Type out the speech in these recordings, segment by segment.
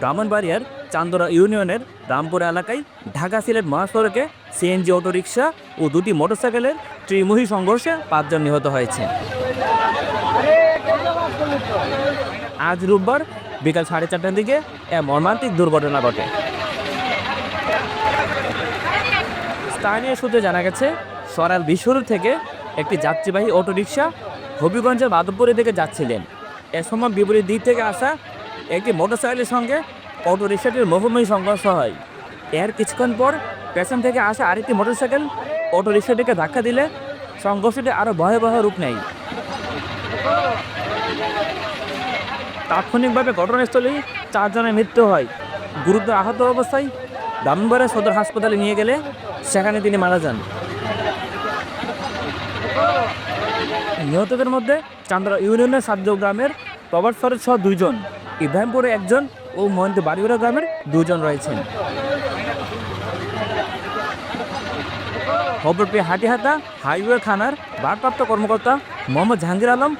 ব্রাহ্মণবাড়িয়ার চান্দরা ইউনিয়নের রামপুর এলাকায় ঢাকা সিলেট মহাসড়কে সিএনজি অটোরিকশা ও দুটি মোটরসাইকেলের ত্রিমুখী সংঘর্ষে 5 জন নিহত হয়েছে। আজ রোববার বিকাল 4:30টার দিকে এ মর্মান্তিক দুর্ঘটনা ঘটে। স্থানীয় সূত্রে জানা গেছে, সরাইল বিশ্বরোড থেকে একটি যাত্রীবাহী অটোরিকশা হবিগঞ্জের মাধবপুরের দিকে যাচ্ছিলেন। এ সময় বিপরীত দিক থেকে আসা একটি মোটরসাইকেলের সঙ্গে অটোরিকশাটির মুখোমুখি সংঘর্ষ হয়। এর কিছুক্ষণ পর পেছন থেকে আসা আরেকটি মোটরসাইকেল অটোরিকশাটিকে ধাক্কা দিলে সংঘর্ষটি আরও ভয়াবহ রূপ নেয়। তাৎক্ষণিকভাবে ঘটনাস্থলেই 4 জনের মৃত্যু হয়। গুরুতর আহত অবস্থায় ব্রাহ্মণবাড়িয়া সদর হাসপাতালে নিয়ে গেলে সেখানে তিনি মারা যান। নিহতদের মধ্যে চান্দরা ইউনিয়নের 7 গ্রামের প্রবাদ ফরিদ সহ 2 জন, ইব্রাহিমপুরে 1 জন ও মহেন্দ্র বাড়িউড়া গ্রামের 2 জন রয়েছেন। খবর পেয়ে হাটিহাটা হাইওয়ে থানার ভারপ্রাপ্ত কর্মকর্তা মোহাম্মদ জাহাঙ্গীর আলম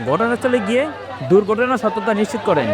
ঘটনাস্থলে গিয়ে দুর্ঘটনার সত্যতা নিশ্চিত করেন।